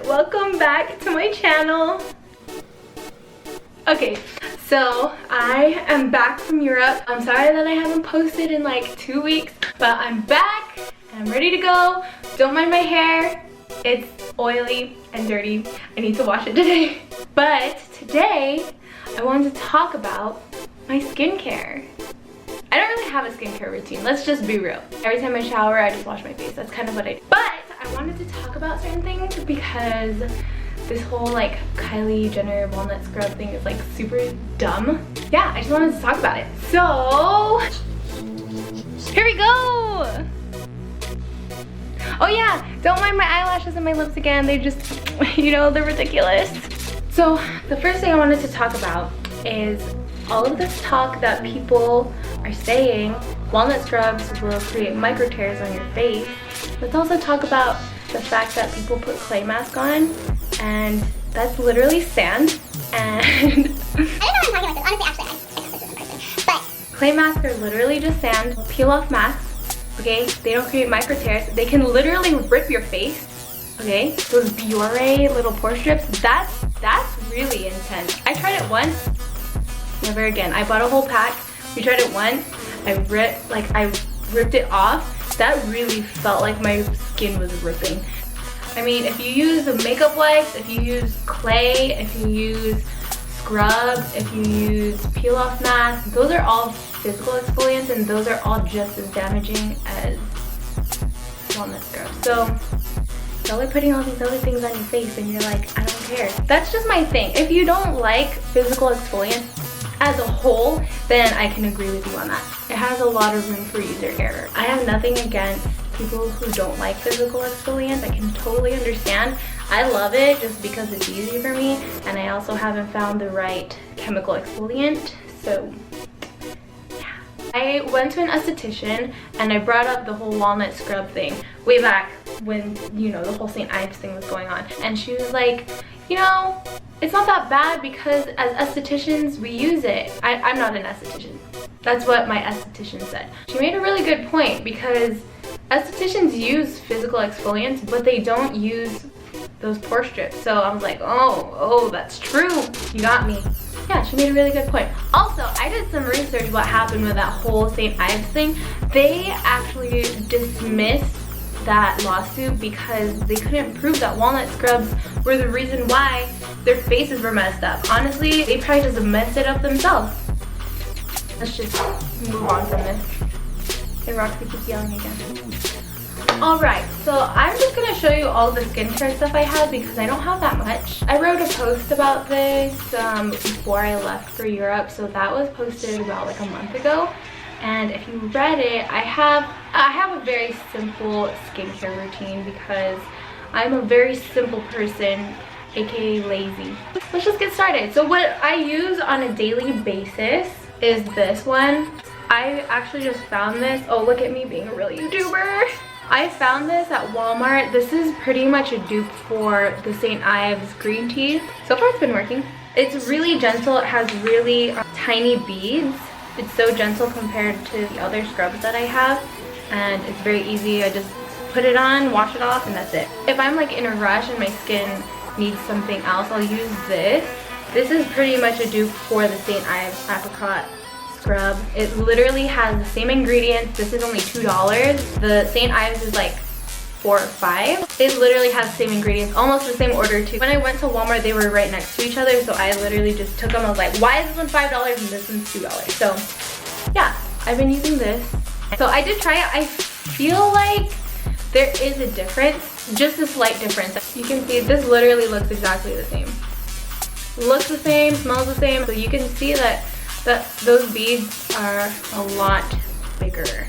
welcome back to my channel. Okay, so I am back from Europe. I'm sorry that I haven't posted in like 2 weeks, but I'm back and I'm ready to go. Don't mind my hair, it's oily and dirty. I need to wash it today. But today I wanted to talk about my skincare. I don't really have a skincare routine, let's just be real. Every time I shower, I just wash my face. That's kind of what I do. But I wanted to talk about certain things because this whole like Kylie Jenner walnut scrub thing is like super dumb. Yeah, I just wanted to talk about it. So, here we go! Oh yeah, don't mind my eyelashes and my lips again. They just, you know, they're ridiculous. So, the first thing I wanted to talk about is all of this talk that people are saying walnut scrubs will create micro tears on your face. Let's also talk about the fact that people put clay mask on and that's literally sand. And I don't know what I'm talking about this. Honestly, actually, I tested this in person. But clay masks are literally just sand. Peel off masks, okay? They don't create micro tears. They can literally rip your face, okay? Those Biore little pore strips, that's really intense. I tried it once. Never again. I bought a whole pack. We tried it once. I ripped it off. That really felt like my skin was ripping. I mean, if you use makeup wipes, if you use clay, if you use scrub, if you use peel off masks, those are all physical exfoliants and those are all just as damaging as walnut scrub. So y'all are putting all these other things on your face and you're like, I don't care. That's just my thing. If you don't like physical exfoliants as a whole, then I can agree with you on that. It has a lot of room for user error. I have nothing against people who don't like physical exfoliants. I can totally understand. I love it just because it's easy for me, and I also haven't found the right chemical exfoliant, so yeah. I went to an esthetician and I brought up the whole walnut scrub thing way back when, you know, the whole St. Ives thing was going on, and she was like, you know, it's not that bad because as estheticians we use it. I'm not an esthetician. That's what my esthetician said. She made a really good point because estheticians use physical exfoliants, but they don't use those pore strips. So I was like, oh, that's true. You got me. Yeah, she made a really good point. Also, I did some research what happened with that whole St. Ives thing. They actually dismissed that lawsuit because they couldn't prove that walnut scrubs were the reason why their faces were messed up. Honestly, they probably just messed it up themselves. Let's just move on from this. Hey Roxy keeps yelling again. Alright, so I'm just gonna show you all the skincare stuff I have because I don't have that much. I wrote a post about this before I left for Europe, so that was posted about like a month ago. And if you read it, I have a very simple skincare routine because I'm a very simple person, aka lazy. Let's just get started. So what I use on a daily basis is this one. I actually just found this. Oh, look at me being a real YouTuber. I found this at Walmart. This is pretty much a dupe for the St. Ives Green Tea. So far it's been working. It's really gentle. It has really tiny beads. It's so gentle compared to the other scrubs that I have, and it's very easy. I just put it on, wash it off, and that's it. If I'm like in a rush and my skin needs something else, I'll use this. This is pretty much a dupe for the St. Ives Apricot scrub. It literally has the same ingredients. This is only $2. The St. Ives is like $4 or $5. It literally has the same ingredients, almost the same order too. When I went to Walmart, they were right next to each other, so I literally just took them. I was like, why is this one $5 and this one's $2? So yeah, I've been using this. So I did try it. I feel like there is a difference, just a slight difference. You can see this literally looks exactly the same. Looks the same, smells the same. So you can see that those beads are a lot bigger.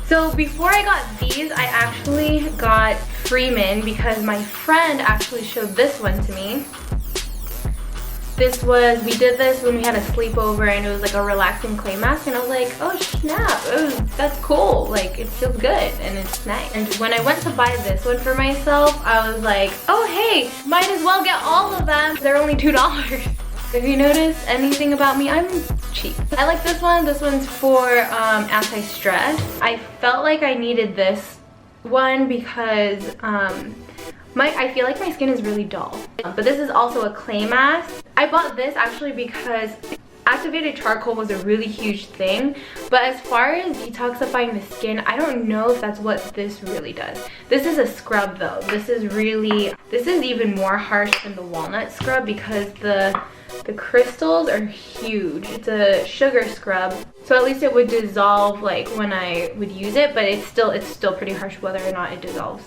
So before I got these, I actually got Freeman because my friend actually showed this one to me. We did this when we had a sleepover and it was like a relaxing clay mask, and I was like, oh snap, that's cool. Like, it feels good and it's nice. And when I went to buy this one for myself, I was like, oh hey, might as well get all of them. They're only $2. If you notice anything about me, I'm cheap. I like this one. This one's for anti-stress. I felt like I needed this one because I feel like my skin is really dull. But this is also a clay mask. I bought this actually because activated charcoal was a really huge thing, but as far as detoxifying the skin, I don't know if that's what this really does. This is a scrub though. This is even more harsh than the walnut scrub because the crystals are huge. It's a sugar scrub, so at least it would dissolve like when I would use it, but it's still pretty harsh whether or not it dissolves.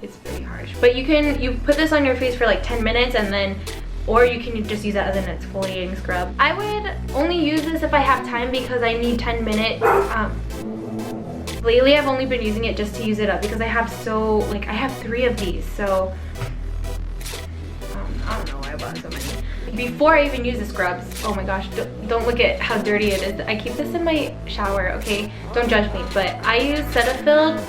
It's pretty harsh. But you put this on your face for like 10 minutes and then, or you can just use it as an exfoliating scrub. I would only use this if I have time because I need 10 minutes. Lately I've only been using it just to use it up because I have 3 of these, so I don't know why I bought so many. Before I even use the scrubs, oh my gosh, don't look at how dirty it is. I keep this in my shower, okay? Don't judge me, but I use Cetaphil.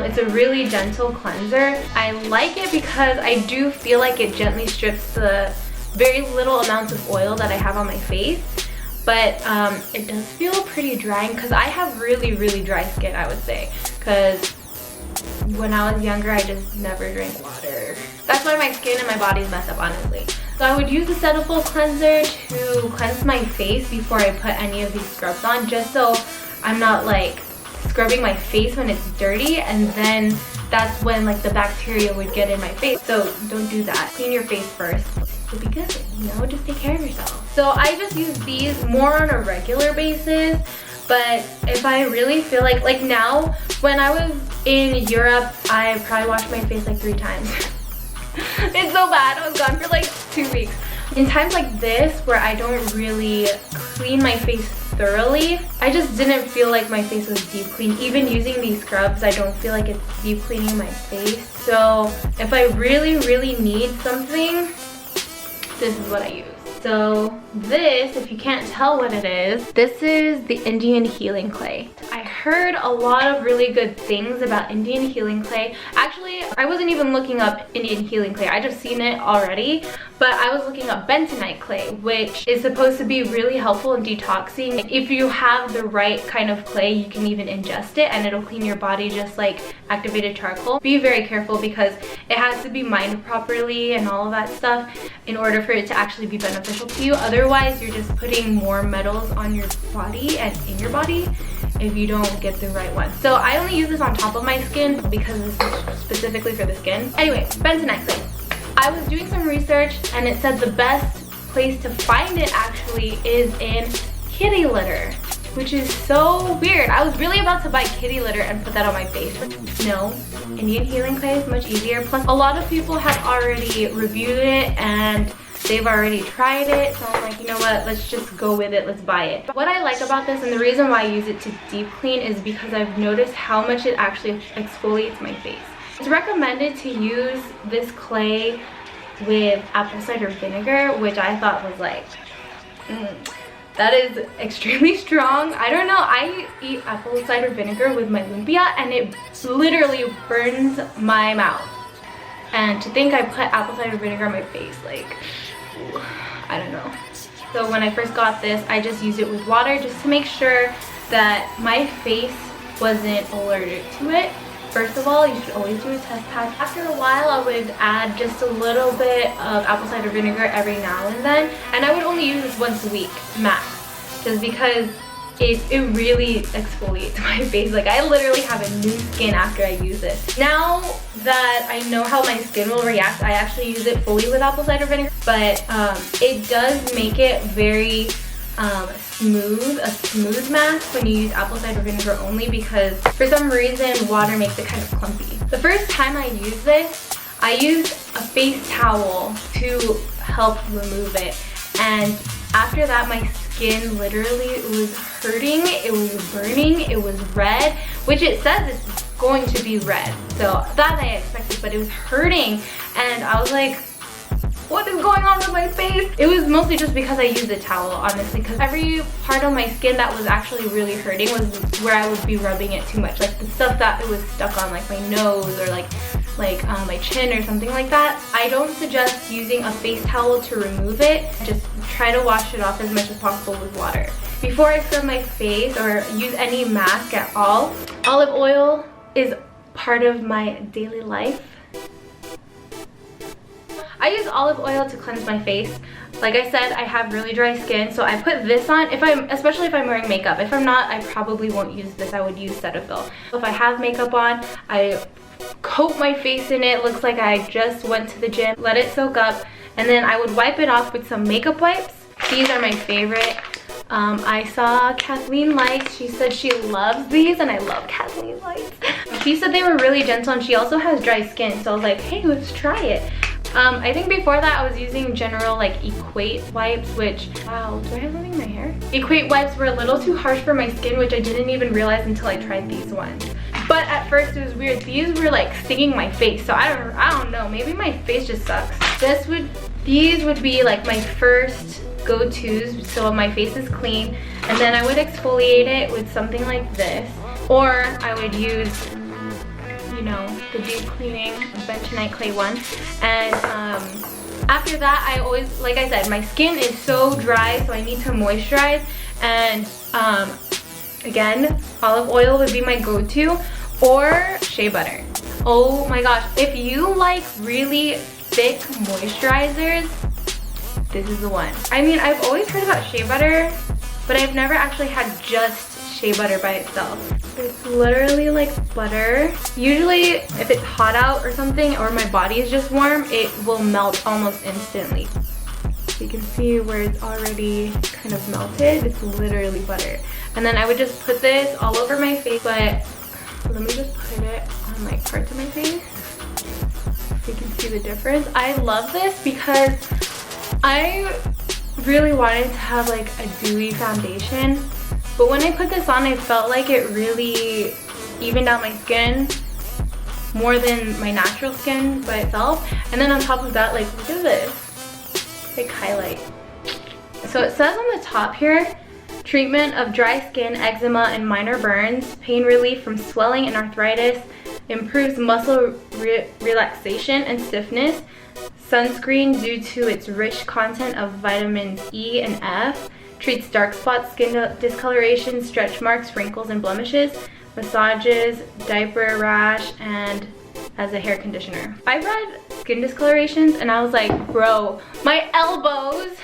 It's a really gentle cleanser. I like it because I do feel like it gently strips the very little amounts of oil that I have on my face, but it does feel pretty drying because I have really, really dry skin, I would say, because when I was younger, I just never drank water. That's why my skin and my body's messed up, honestly. So I would use the Cetaphil cleanser to cleanse my face before I put any of these scrubs on, just so I'm not like scrubbing my face when it's dirty, and then that's when like the bacteria would get in my face. So don't do that. Clean your face first. You'll be good, you know, just take care of yourself. So I just use these more on a regular basis, but if I really feel like now, when I was in Europe, I probably washed my face like 3 times. It's so bad. I was gone for like 2 weeks. In times like this where I don't really clean my face thoroughly, I just didn't feel like my face was deep clean. Even using these scrubs, I don't feel like it's deep cleaning my face. So if I really, really need something, this is what I use. So this, if you can't tell what it is, this is the Indian healing clay. I heard a lot of really good things about Indian healing clay. Actually, I wasn't even looking up Indian healing clay. I just seen it already, but I was looking up bentonite clay, which is supposed to be really helpful in detoxing. If you have the right kind of clay, you can even ingest it and it'll clean your body just like activated charcoal. Be very careful because it has to be mined properly and all of that stuff in order for it to actually be beneficial to you. Otherwise, you're just putting more metals on your body and in your body if you don't get the right one. So I only use this on top of my skin because this is specifically for the skin. Anyway, bentonite clay. I was doing some research and it said the best place to find it actually is in kitty litter, which is so weird. I was really about to buy kitty litter and put that on my face. No, Indian healing clay is much easier. Plus, a lot of people have already reviewed it and they've already tried it. So I'm like, you know what? Let's just go with it. Let's buy it. What I like about this and the reason why I use it to deep clean is because I've noticed how much it actually exfoliates my face. It's recommended to use this clay with apple cider vinegar, which I thought was like, that is extremely strong. I don't know, I eat apple cider vinegar with my lumpia and it literally burns my mouth. And to think I put apple cider vinegar on my face, like, I don't know. So when I first got this, I just used it with water just to make sure that my face wasn't allergic to it. First of all, you should always do a test pack. After a while, I would add just a little bit of apple cider vinegar every now and then. And I would only use this once a week, max. Just because it really exfoliates my face. Like, I literally have a new skin after I use this. Now that I know how my skin will react, I actually use it fully with apple cider vinegar. But it does make it very a smooth mask when you use apple cider vinegar only, because for some reason water makes it kind of clumpy. The first time I used this, I used a face towel to help remove it, and after that my skin literally was hurting, it was burning, it was red, which it says it's going to be red, so that I expected, but it was hurting and I was like, what is going on with my face? It was mostly just because I used a towel, honestly, because every part of my skin that was actually really hurting was where I would be rubbing it too much. Like the stuff that it was stuck on, like my nose or like my chin or something like that. I don't suggest using a face towel to remove it. Just try to wash it off as much as possible with water. Before I scrub my face or use any mask at all, olive oil is part of my daily life. I use olive oil to cleanse my face. Like I said, I have really dry skin, so I put this on especially if I'm wearing makeup. If I'm not, I probably won't use this. I would use Cetaphil. If I have makeup on, I coat my face in it. Looks like I just went to the gym. Let it soak up, and then I would wipe it off with some makeup wipes. These are my favorite. I saw Kathleen likes. She said she loves these, and I love Kathleen likes. She said they were really gentle, and she also has dry skin, so I was like, hey, let's try it. I think before that I was using general like Equate wipes, which, wow, do I have something in my hair? Equate wipes were a little too harsh for my skin, which I didn't even realize until I tried these ones. But at first it was weird. These were like stinging my face, so I don't know, maybe my face just sucks. These would be like my first go-tos, so my face is clean, and then I would exfoliate it with something like this, or I would use, you know, the deep cleaning bentonite clay one. And after that, I always, like I said, my skin is so dry, so I need to moisturize, and again, olive oil would be my go-to, or shea butter. Oh my gosh, if you like really thick moisturizers, this is the one. I mean, I've always heard about shea butter, but I've never actually had just shea butter by itself. It's literally like butter. Usually, if it's hot out or something, or my body is just warm, it will melt almost instantly. So you can see where it's already kind of melted. It's literally butter. And then I would just put this all over my face, but let me just put it on like parts of my face so you can see the difference. I love this because I really wanted to have like a dewy foundation, but when I put this on, I felt like it really evened out my skin more than my natural skin by itself. And then on top of that, like, look at this, like highlight. So it says on the top here, treatment of dry skin, eczema, and minor burns, pain relief from swelling and arthritis, improves muscle relaxation and stiffness, sunscreen due to its rich content of vitamins E and F, treats dark spots, skin discoloration, stretch marks, wrinkles, and blemishes, massages, diaper rash, and as a hair conditioner. I read skin discolorations and I was like, bro, my elbows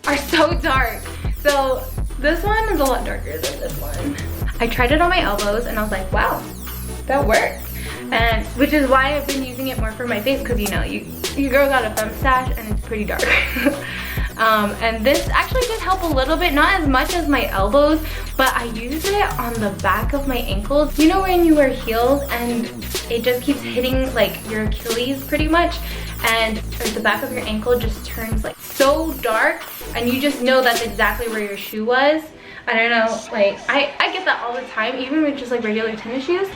are so dark. So this one is a lot darker than this one. I tried it on my elbows and I was like, wow, that worked. And which is why I've been using it more for my face, because you know, your girl got a femme stash and it's pretty dark. And this actually did help a little bit, not as much as my elbows, but I used it on the back of my ankles. You know when you wear heels and it just keeps hitting like your Achilles pretty much, and the back of your ankle just turns like so dark, and you just know that's exactly where your shoe was. I don't know, like I get that all the time, even with just like regular tennis shoes.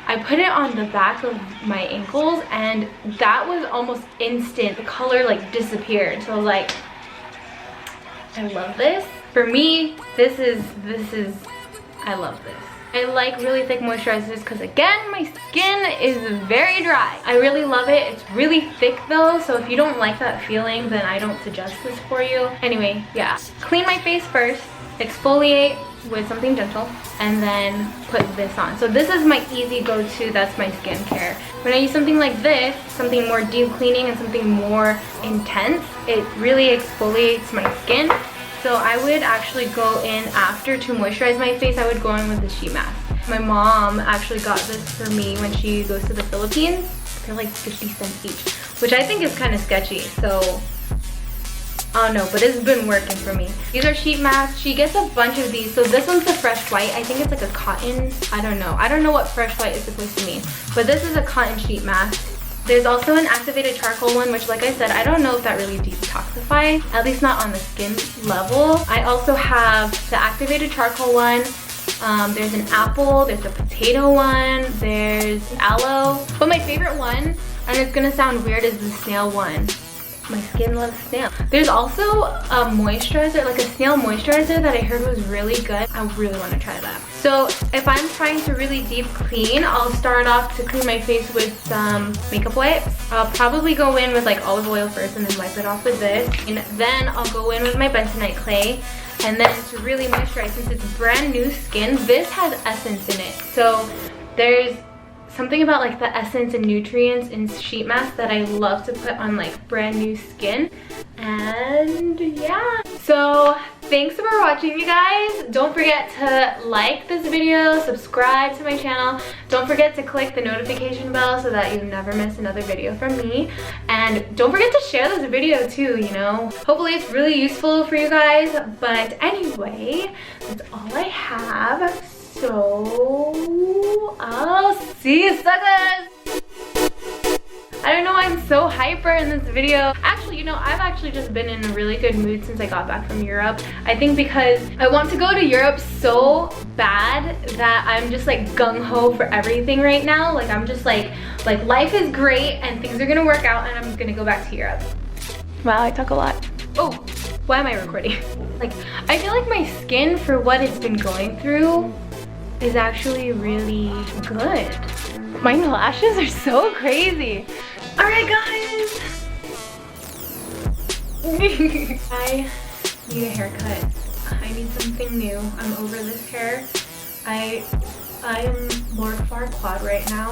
I put it on the back of my ankles and that was almost instant. The color like disappeared. So I was like, I love this. For me, this is, I love this. I like really thick moisturizers because again, my skin is very dry. I really love it. It's really thick though, so if you don't like that feeling, then I don't suggest this for you. Anyway, yeah. Clean my face first, exfoliate with something gentle, and then put this on. So this is my easy go-to, that's my skincare. When I use something like this, something more deep cleaning and something more intense, it really exfoliates my skin. So I would actually go in after to moisturize my face. I would go in with the sheet mask. My mom actually got this for me when she goes to the Philippines. They're like 50 cents each, which I think is kind of sketchy. So I don't know, but it's been working for me. These are sheet masks. She gets a bunch of these. So this one's the fresh white. I think it's like a cotton. I don't know. I don't know what fresh white is supposed to mean. But this is a cotton sheet mask. There's also an activated charcoal one, which like I said, I don't know if that really detoxifies, at least not on the skin level. I also have the activated charcoal one. There's an apple, there's a potato one, there's aloe. But my favorite one, and it's gonna sound weird, is the snail one. My skin loves snail. There's also a moisturizer, like a snail moisturizer that I heard was really good. I really want to try that. So if I'm trying to really deep clean, I'll start off to clean my face with some makeup wipes. I'll probably go in with like olive oil first and then wipe it off with this. And then I'll go in with my bentonite clay. And then to really moisturize, since it's brand new skin, this has essence in it. So there's something about like the essence and nutrients in sheet mask that I love to put on like brand new skin. And yeah, so thanks for watching, you guys. Don't forget to like this video, subscribe to my channel. Don't forget to click the notification bell so that you never miss another video from me. And don't forget to share this video too, you know. Hopefully it's really useful for you guys. But anyway, that's all I have. So I'll see you suckers. I don't know why I'm so hyper in this video. Actually, you know, I've actually just been in a really good mood since I got back from Europe. I think because I want to go to Europe so bad that I'm just like gung-ho for everything right now. Like I'm just like life is great and things are gonna work out and I'm gonna go back to Europe. Wow, I talk a lot. Oh, why am I recording? Like, I feel like my skin for what it's been going through is actually really good. My lashes are so crazy. All right, guys. I need a haircut. I need something new. I'm over this hair. I am Lord Farquaad right now.